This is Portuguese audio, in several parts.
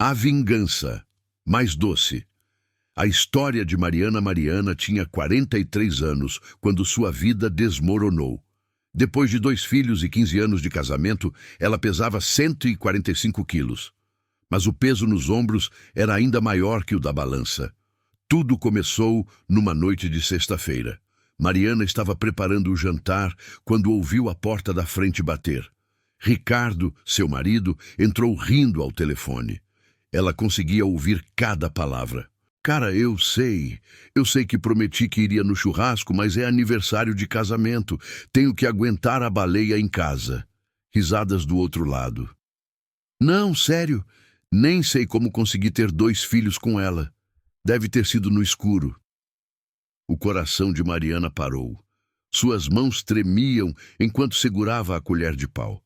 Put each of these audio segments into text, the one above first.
A Vingança, mais doce. A história de Mariana. Mariana tinha 43 anos quando sua vida desmoronou. Depois de 2 filhos e 15 anos de casamento, ela pesava 145 quilos. Mas o peso nos ombros era ainda maior que o da balança. Tudo começou numa noite de sexta-feira. Mariana estava preparando o jantar quando ouviu a porta da frente bater. Ricardo, seu marido, entrou rindo ao telefone. Ela conseguia ouvir cada palavra. Cara, eu sei que prometi que iria no churrasco, mas é aniversário de casamento. Tenho que aguentar a baleia em casa. Risadas do outro lado. Não, sério, nem sei como consegui ter 2 filhos com ela. Deve ter sido no escuro. O coração de Mariana parou. Suas mãos tremiam enquanto segurava a colher de pau.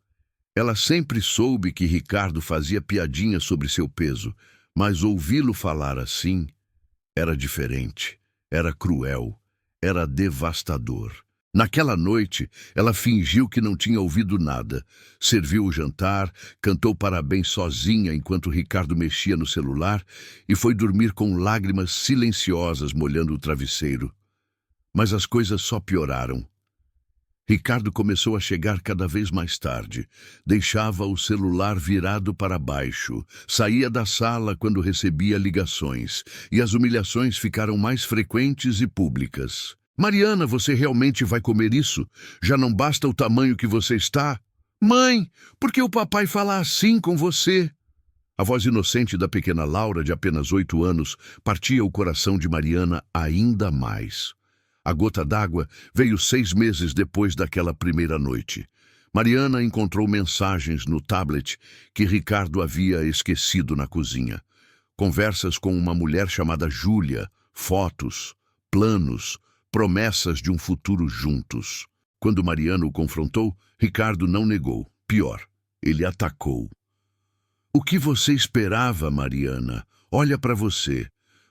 Ela sempre soube que Ricardo fazia piadinhas sobre seu peso, mas ouvi-lo falar assim era diferente, era cruel, era devastador. Naquela noite, ela fingiu que não tinha ouvido nada. Serviu o jantar, cantou parabéns sozinha enquanto Ricardo mexia no celular e foi dormir com lágrimas silenciosas molhando o travesseiro. Mas as coisas só pioraram. Ricardo começou a chegar cada vez mais tarde. Deixava o celular virado para baixo. Saía da sala quando recebia ligações. E as humilhações ficaram mais frequentes e públicas. Mariana, você realmente vai comer isso? Já não basta o tamanho que você está? Mãe, por que o papai fala assim com você? A voz inocente da pequena Laura, de apenas 8 anos, partia o coração de Mariana ainda mais. A gota d'água veio 6 meses depois daquela primeira noite. Mariana encontrou mensagens no tablet que Ricardo havia esquecido na cozinha. Conversas com uma mulher chamada Júlia, fotos, planos, promessas de um futuro juntos. Quando Mariana o confrontou, Ricardo não negou. Pior, ele atacou. O que você esperava, Mariana? Olha para você.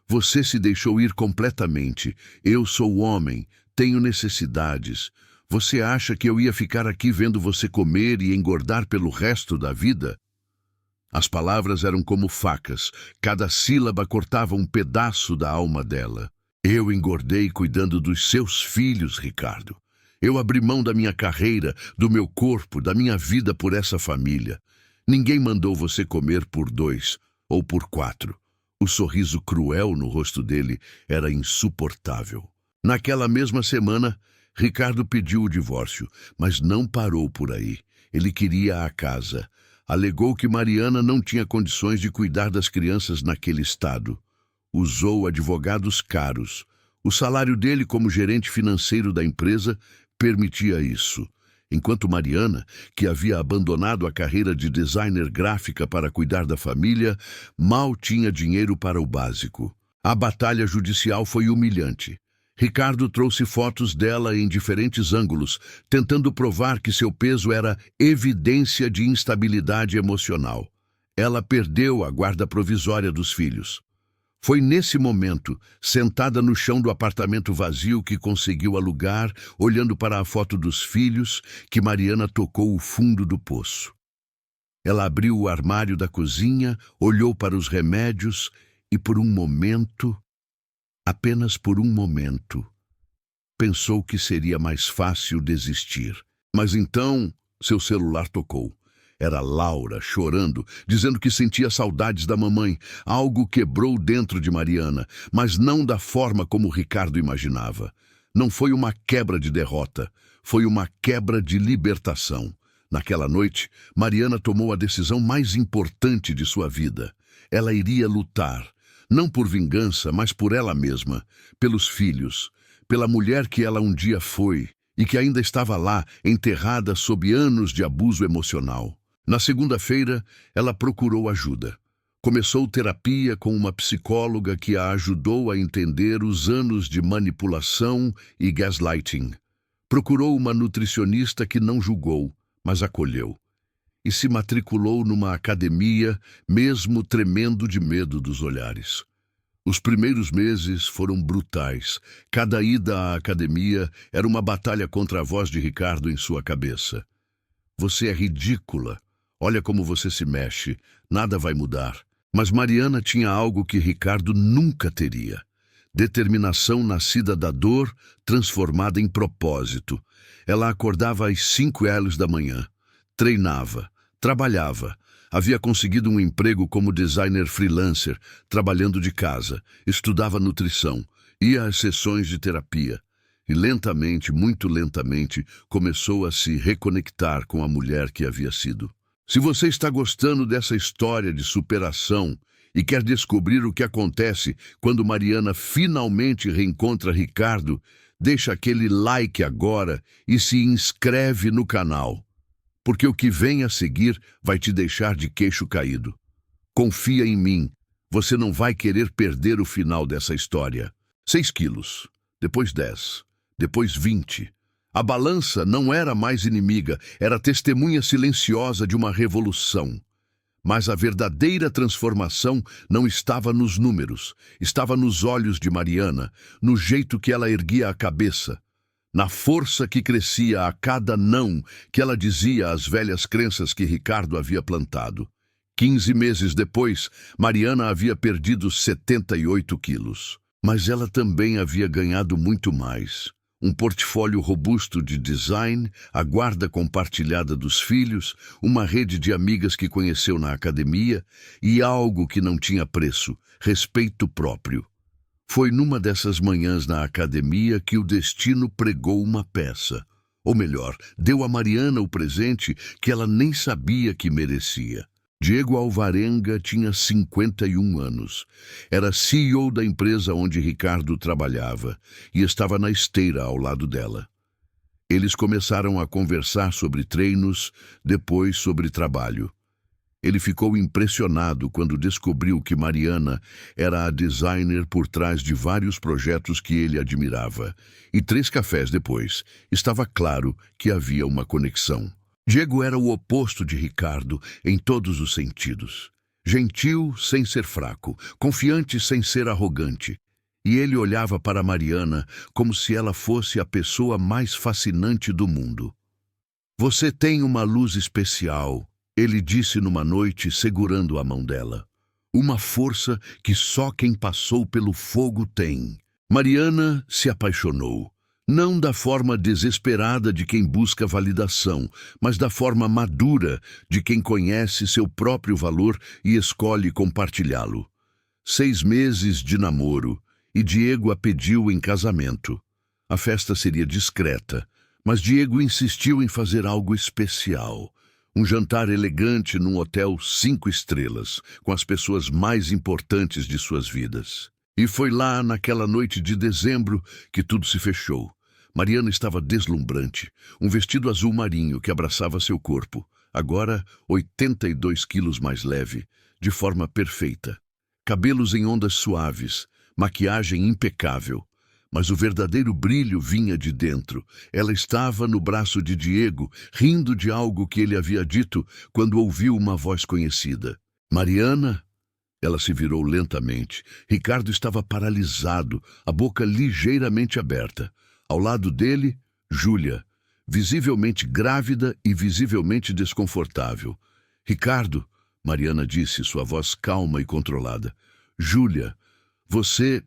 Você se deixou ir completamente. Eu sou homem, tenho necessidades. Você acha que eu ia ficar aqui vendo você comer e engordar pelo resto da vida? As palavras eram como facas. Cada sílaba cortava um pedaço da alma dela. Eu engordei cuidando dos seus filhos, Ricardo. Eu abri mão da minha carreira, do meu corpo, da minha vida por essa família. Ninguém mandou você comer por 2 ou por 4. O sorriso cruel no rosto dele era insuportável. Naquela mesma semana, Ricardo pediu o divórcio, mas não parou por aí. Ele queria a casa. Alegou que Mariana não tinha condições de cuidar das crianças naquele estado. Usou advogados caros. O salário dele como gerente financeiro da empresa permitia isso. Enquanto Mariana, que havia abandonado a carreira de designer gráfica para cuidar da família, mal tinha dinheiro para o básico. A batalha judicial foi humilhante. Ricardo trouxe fotos dela em diferentes ângulos, tentando provar que seu peso era evidência de instabilidade emocional. Ela perdeu a guarda provisória dos filhos. Foi nesse momento, sentada no chão do apartamento vazio que conseguiu alugar, olhando para a foto dos filhos, que Mariana tocou o fundo do poço. Ela abriu o armário da cozinha, olhou para os remédios e por um momento, apenas por um momento, pensou que seria mais fácil desistir. Mas então, seu celular tocou. Era Laura, chorando, dizendo que sentia saudades da mamãe. Algo quebrou dentro de Mariana, mas não da forma como Ricardo imaginava. Não foi uma quebra de derrota, foi uma quebra de libertação. Naquela noite, Mariana tomou a decisão mais importante de sua vida. Ela iria lutar, não por vingança, mas por ela mesma, pelos filhos, pela mulher que ela um dia foi e que ainda estava lá, enterrada sob anos de abuso emocional. Na segunda-feira, ela procurou ajuda. Começou terapia com uma psicóloga que a ajudou a entender os anos de manipulação e gaslighting. Procurou uma nutricionista que não julgou, mas acolheu. E se matriculou numa academia, mesmo tremendo de medo dos olhares. Os primeiros meses foram brutais. Cada ida à academia era uma batalha contra a voz de Ricardo em sua cabeça. Você é ridícula. Olha como você se mexe. Nada vai mudar. Mas Mariana tinha algo que Ricardo nunca teria: determinação nascida da dor, transformada em propósito. Ela acordava às 5 horas da manhã, treinava, trabalhava. Havia conseguido um emprego como designer freelancer, trabalhando de casa, estudava nutrição, ia às sessões de terapia. E lentamente, muito lentamente, começou a se reconectar com a mulher que havia sido. Se você está gostando dessa história de superação e quer descobrir o que acontece quando Mariana finalmente reencontra Ricardo, deixa aquele like agora e se inscreve no canal, porque o que vem a seguir vai te deixar de queixo caído. Confia em mim, você não vai querer perder o final dessa história. 6 quilos, depois 10, depois 20. A balança não era mais inimiga, era testemunha silenciosa de uma revolução. Mas a verdadeira transformação não estava nos números, estava nos olhos de Mariana, no jeito que ela erguia a cabeça, na força que crescia a cada não que ela dizia às velhas crenças que Ricardo havia plantado. 15 meses depois, Mariana havia perdido 78 quilos. Mas ela também havia ganhado muito mais. Um portfólio robusto de design, a guarda compartilhada dos filhos, uma rede de amigas que conheceu na academia e algo que não tinha preço: respeito próprio. Foi numa dessas manhãs na academia que o destino pregou uma peça. Ou melhor, deu a Mariana o presente que ela nem sabia que merecia. Diego Alvarenga tinha 51 anos. Era CEO da empresa onde Ricardo trabalhava e estava na esteira ao lado dela. Eles começaram a conversar sobre treinos, depois sobre trabalho. Ele ficou impressionado quando descobriu que Mariana era a designer por trás de vários projetos que ele admirava. E 3 cafés depois, estava claro que havia uma conexão. Diego era o oposto de Ricardo em todos os sentidos. Gentil sem ser fraco, confiante sem ser arrogante. E ele olhava para Mariana como se ela fosse a pessoa mais fascinante do mundo. "Você tem uma luz especial", ele disse numa noite, segurando a mão dela. "Uma força que só quem passou pelo fogo tem." Mariana se apaixonou. Não da forma desesperada de quem busca validação, mas da forma madura de quem conhece seu próprio valor e escolhe compartilhá-lo. 6 meses de namoro, e Diego a pediu em casamento. A festa seria discreta, mas Diego insistiu em fazer algo especial. Um jantar elegante num hotel 5 estrelas, com as pessoas mais importantes de suas vidas. E foi lá, naquela noite de dezembro, que tudo se fechou. Mariana estava deslumbrante, um vestido azul marinho que abraçava seu corpo, agora 82 quilos mais leve, de forma perfeita. Cabelos em ondas suaves, maquiagem impecável. Mas o verdadeiro brilho vinha de dentro. Ela estava no braço de Diego, rindo de algo que ele havia dito quando ouviu uma voz conhecida. "Mariana?" Ela se virou lentamente. Ricardo estava paralisado, a boca ligeiramente aberta. Ao lado dele, Júlia, visivelmente grávida e visivelmente desconfortável. "Ricardo", Mariana disse, sua voz calma e controlada. "Júlia, você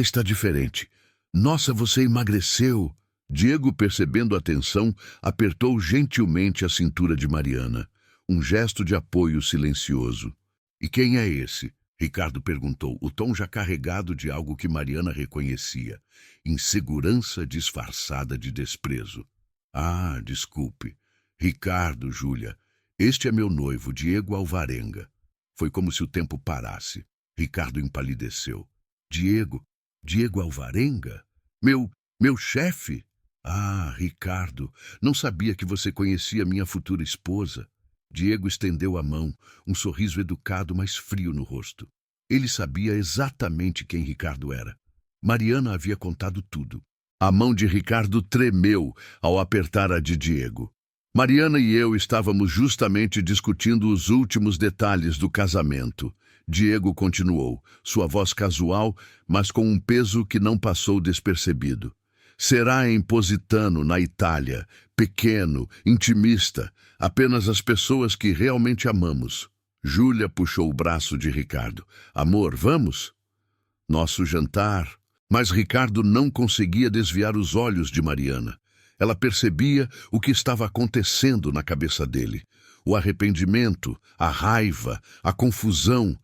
está diferente. Nossa, você emagreceu." Diego, percebendo a tensão, apertou gentilmente a cintura de Mariana. Um gesto de apoio silencioso. "E quem é esse?" Ricardo perguntou, o tom já carregado de algo que Mariana reconhecia. Insegurança disfarçada de desprezo. "Ah, desculpe. Ricardo, Júlia. Este é meu noivo, Diego Alvarenga." Foi como se o tempo parasse. Ricardo empalideceu. Diego Alvarenga? Meu chefe?" "Ah, Ricardo, não sabia que você conhecia minha futura esposa." Diego estendeu a mão, um sorriso educado, mas frio no rosto. Ele sabia exatamente quem Ricardo era. Mariana havia contado tudo. A mão de Ricardo tremeu ao apertar a de Diego. "Mariana e eu estávamos justamente discutindo os últimos detalhes do casamento." Diego continuou, sua voz casual, mas com um peso que não passou despercebido. "Será em Positano, na Itália, pequeno, intimista, apenas as pessoas que realmente amamos." Júlia puxou o braço de Ricardo. Amor, vamos? Nosso jantar. Mas Ricardo não conseguia desviar os olhos de Mariana. Ela percebia o que estava acontecendo na cabeça dele. O arrependimento, a raiva, a confusão.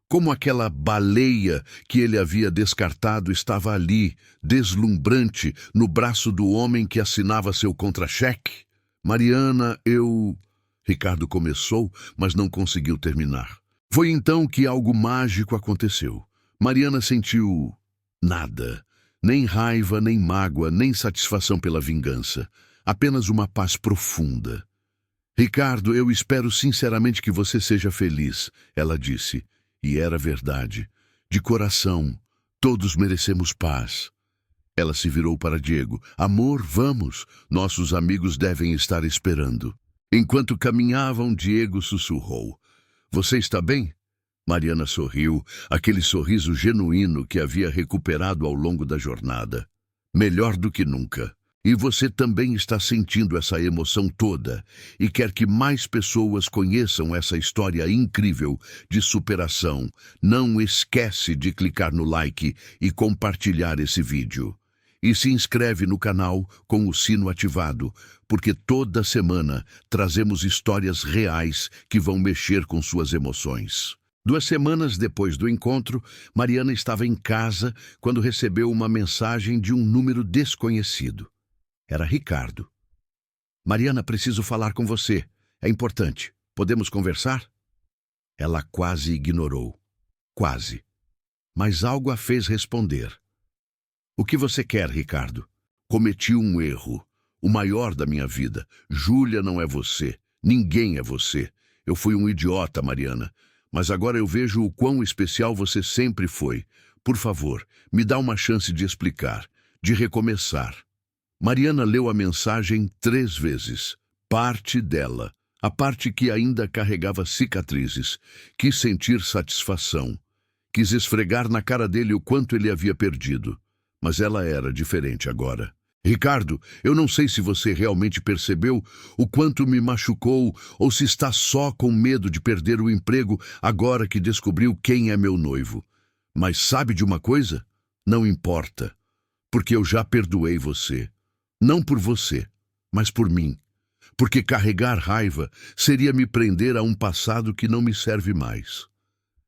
Como aquela baleia que ele havia descartado estava ali, deslumbrante, no braço do homem que assinava seu contra-cheque. Mariana, Ricardo começou, mas não conseguiu terminar. Foi então que algo mágico aconteceu. Mariana sentiu nada. Nem raiva, nem mágoa, nem satisfação pela vingança. Apenas uma paz profunda. Ricardo, eu espero sinceramente que você seja feliz, ela disse. E era verdade. De coração, todos merecemos paz. Ela se virou para Diego. Amor, vamos. Nossos amigos devem estar esperando. Enquanto caminhavam, Diego sussurrou. Você está bem? Mariana sorriu, aquele sorriso genuíno que havia recuperado ao longo da jornada. Melhor do que nunca. E você também está sentindo essa emoção toda e quer que mais pessoas conheçam essa história incrível de superação. Não esquece de clicar no like e compartilhar esse vídeo. E se inscreve no canal com o sino ativado, porque toda semana trazemos histórias reais que vão mexer com suas emoções. 2 semanas depois do encontro, Mariana estava em casa quando recebeu uma mensagem de um número desconhecido. Era Ricardo. Mariana, preciso falar com você. É importante. Podemos conversar? Ela quase ignorou. Quase. Mas algo a fez responder. O que você quer, Ricardo? Cometi um erro. O maior da minha vida. Júlia não é você. Ninguém é você. Eu fui um idiota, Mariana. Mas agora eu vejo o quão especial você sempre foi. Por favor, me dá uma chance de explicar, de recomeçar. Mariana leu a mensagem 3 vezes. Parte dela. A parte que ainda carregava cicatrizes. Quis sentir satisfação. Quis esfregar na cara dele o quanto ele havia perdido. Mas ela era diferente agora. Ricardo, eu não sei se você realmente percebeu o quanto me machucou ou se está só com medo de perder o emprego agora que descobriu quem é meu noivo. Mas sabe de uma coisa? Não importa, porque eu já perdoei você. Não por você, mas por mim. Porque carregar raiva seria me prender a um passado que não me serve mais.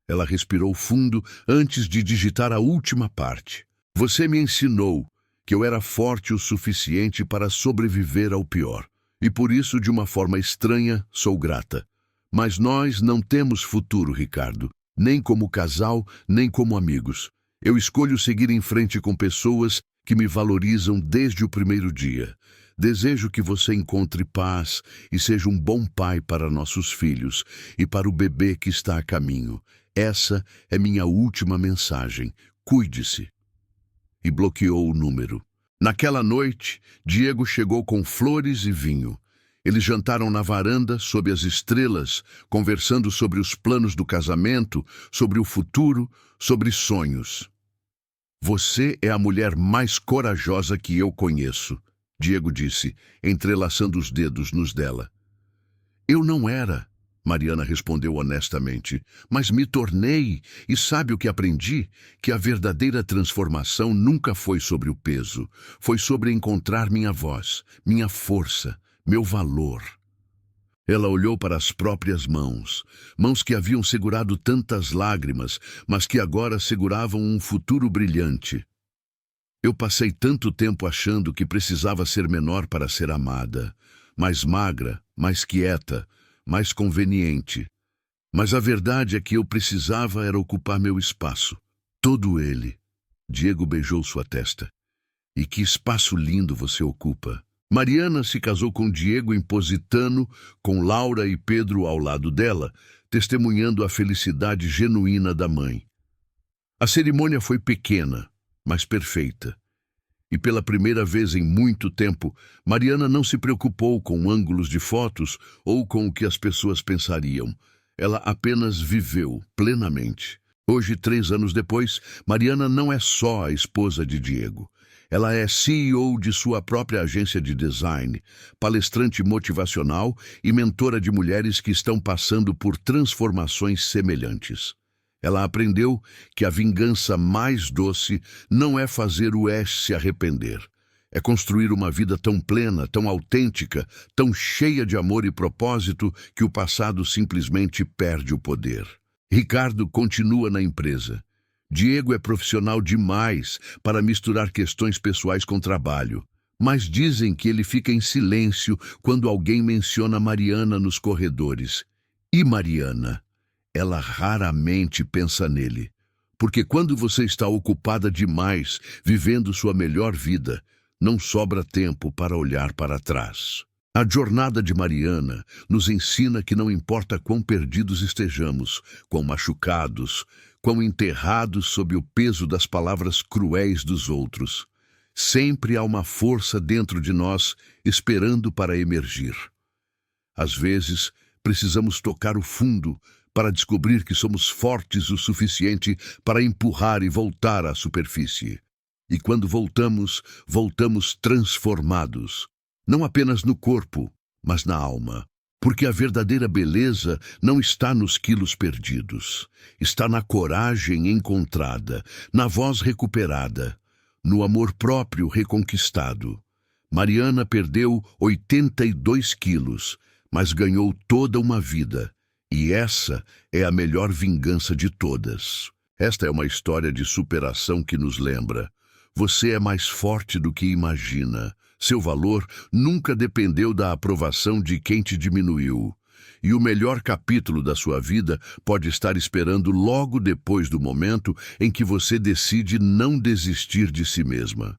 Ela respirou fundo antes de digitar a última parte. Você me ensinou que eu era forte o suficiente para sobreviver ao pior. E por isso, de uma forma estranha, sou grata. Mas nós não temos futuro, Ricardo. Nem como casal, nem como amigos. Eu escolho seguir em frente com pessoas que me valorizam desde o primeiro dia. Desejo que você encontre paz e seja um bom pai para nossos filhos e para o bebê que está a caminho. Essa é minha última mensagem. Cuide-se. E bloqueou o número. Naquela noite, Diego chegou com flores e vinho. Eles jantaram na varanda, sob as estrelas, conversando sobre os planos do casamento, sobre o futuro, sobre sonhos. Você é a mulher mais corajosa que eu conheço, Diego disse, entrelaçando os dedos nos dela. Eu não era, Mariana respondeu honestamente, mas me tornei, e sabe o que aprendi? Que a verdadeira transformação nunca foi sobre o peso, foi sobre encontrar minha voz, minha força, meu valor. Ela olhou para as próprias mãos, mãos que haviam segurado tantas lágrimas, mas que agora seguravam um futuro brilhante. Eu passei tanto tempo achando que precisava ser menor para ser amada, mais magra, mais quieta, mais conveniente. Mas a verdade é que eu precisava era ocupar meu espaço, todo ele. Diego beijou sua testa. E que espaço lindo você ocupa. Mariana se casou com Diego em Positano, com Laura e Pedro ao lado dela, testemunhando a felicidade genuína da mãe. A cerimônia foi pequena, mas perfeita. E pela primeira vez em muito tempo, Mariana não se preocupou com ângulos de fotos ou com o que as pessoas pensariam. Ela apenas viveu plenamente. Hoje, 3 anos depois, Mariana não é só a esposa de Diego. Ela é CEO de sua própria agência de design, palestrante motivacional e mentora de mulheres que estão passando por transformações semelhantes. Ela aprendeu que a vingança mais doce não é fazer o Ash se arrepender. É construir uma vida tão plena, tão autêntica, tão cheia de amor e propósito que o passado simplesmente perde o poder. Ricardo continua na empresa. Diego é profissional demais para misturar questões pessoais com trabalho, mas dizem que ele fica em silêncio quando alguém menciona Mariana nos corredores. E Mariana? Ela raramente pensa nele, porque quando você está ocupada demais, vivendo sua melhor vida, não sobra tempo para olhar para trás. A jornada de Mariana nos ensina que não importa quão perdidos estejamos, quão machucados, quão enterrados sob o peso das palavras cruéis dos outros, sempre há uma força dentro de nós esperando para emergir. Às vezes, precisamos tocar o fundo para descobrir que somos fortes o suficiente para empurrar e voltar à superfície. E quando voltamos, voltamos transformados, não apenas no corpo, mas na alma. Porque a verdadeira beleza não está nos quilos perdidos, está na coragem encontrada, na voz recuperada, no amor próprio reconquistado. Mariana perdeu 82 quilos, mas ganhou toda uma vida. E essa é a melhor vingança de todas. Esta é uma história de superação que nos lembra: você é mais forte do que imagina. Seu valor nunca dependeu da aprovação de quem te diminuiu. E o melhor capítulo da sua vida pode estar esperando logo depois do momento em que você decide não desistir de si mesma.